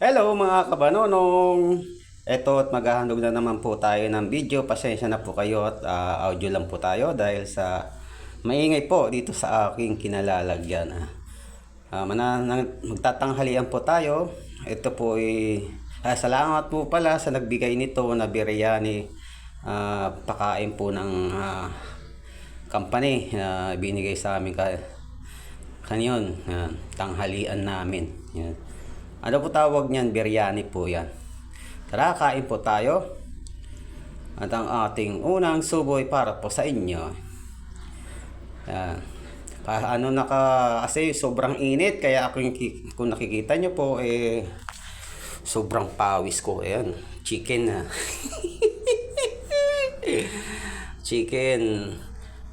Hello mga kabanonong! Eto at maghahandog na naman po tayo ng video. Pasensya na po kayo at audio lang po tayo dahil sa maingay po dito sa aking kinalalagyan. Magtatanghalian po tayo. Ito po ay salamat po pala sa nagbigay nito na biryani. Pakain po ng company na binigay sa amin kanyon. Tanghalian namin. Yan. Ano po tawag niyan? Biryani po yan. Tara, kain po tayo. At ang ating unang suboy para po sa inyo. Yan. Kasi sobrang init. Kaya kung nakikita nyo po, sobrang pawis ko. Ayan, chicken na. Chicken.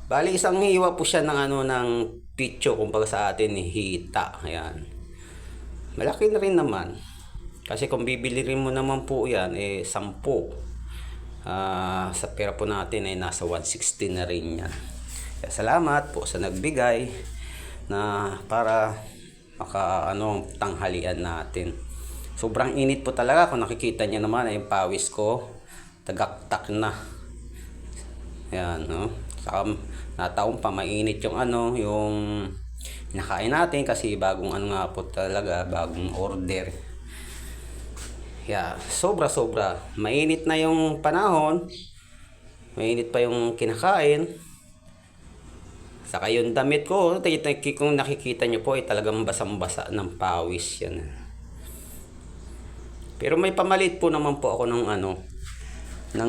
Bali, isang hiwa po siya ng picho, kumbaga sa atin, hita. Ayan. Malaki na rin naman. Kasi kung bibili rin mo naman po yan, 10. Sa pera po natin ay nasa 160 na rin yan. Kaya salamat po sa nagbigay na para tanghalian natin. Sobrang init po talaga. Kung nakikita niyo naman ay yung pawis ko. Tagaktak na. Yan, no? Saka nataon pa mainit yung nakain natin kasi bagong nga po talaga, bagong order. Yeah, sobra mainit na yung panahon, mainit pa yung kinakain. Saka yung damit ko, kung nakikita nyo po ay talagang basang-basa ng pawis yan. Pero may pamalit po naman po ako ng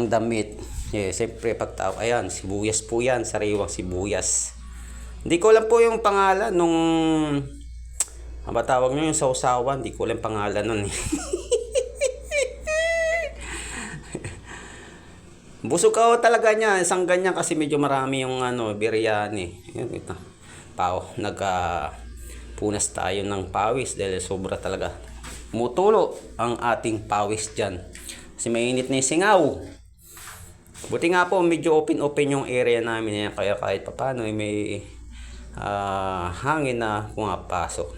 damit. Siyempre ayan, sibuyas po yan, sariwang sibuyas. Hindi ko alam po yung pangalan nung tawag nyo yung sausawan. Hindi ko alam pangalan nun eh. Busog ako talaga niya. Isang ganyan kasi medyo marami yung biryani. Yun, ito. Punas tayo ng pawis dahil sobra talaga. Mutulo ang ating pawis dyan. Kasi mainit na yung singaw. Buti nga po medyo open yung area namin yan. Kaya kahit papano may hangin na pumapasok.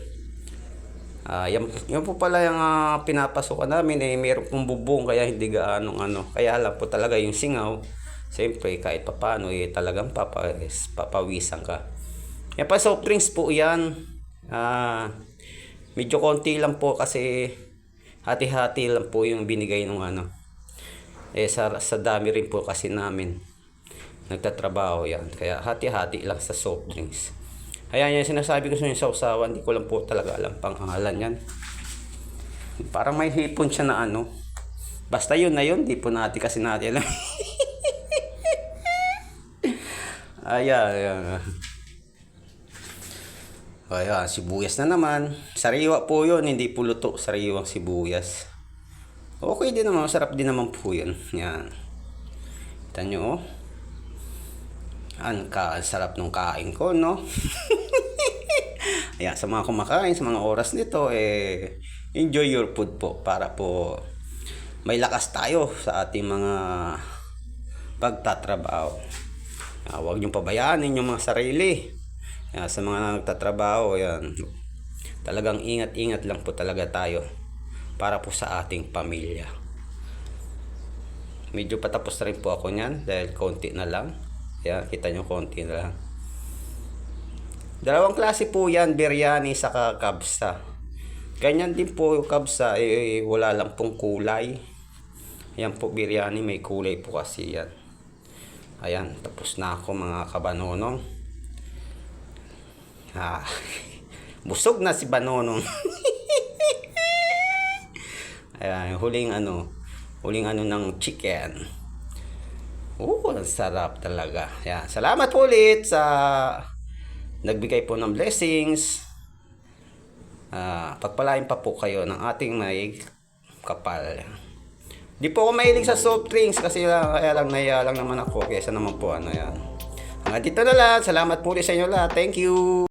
Yan po pala yung pinapasokan namin meron pong bubong kaya hindi kaya lang po talaga yung singaw. Siyempre kahit papano talagang papawisan ka. Yan pa soft drinks po yan. Medyo konti lang po kasi hati-hati lang po yung binigay nung sa dami rin po kasi namin nagtatrabaho yan. Kaya hati-hati lang sa soft drinks. Ayan yung sinasabi ko sa inyo sa usawan. Hindi ko lang po talaga alam pangalan yan. Parang may hipon siya na basta yun na yun. Di po natin kasi natin alam. Ayan. Ayan, sibuyas na naman. Sariwa po yun. Hindi po luto. Sariwang sibuyas. Okay din naman. Masarap din naman po yun. Yan. Kita nyo ang sarap nung kain ko, no? Ayan, sa mga kumakain, sa mga oras nito, enjoy your food po para po may lakas tayo sa ating mga pagtatrabaho. Huwag niyong pabayaanin yung mga sarili. Ayan, sa mga nagtatrabaho, ayan, talagang ingat-ingat lang po talaga tayo para po sa ating pamilya. Medyo patapos na rin po ako niyan dahil konti na lang. Ayan, kita nyo konti na lang. Dalawang klase po yan, biryani saka kabsa. Ganyan din po yung kabsa, wala lang pong kulay. Ayan po, biryani may kulay po kasi yan. Ayan, tapos na ako mga kabanonong. Busog na si Banonong. Ayan, huling ng chicken. Ang sarap talaga. Yan. Salamat po ulit sa nagbigay po ng blessings. Pagpalain pa po kayo ng ating may kapal. Di po ako mahilig sa soft drinks kasi kaya lang nahiya lang naman ako. Kesa naman po yan. Hanggang dito na lang. Salamat po ulit sa inyo lahat. Thank you.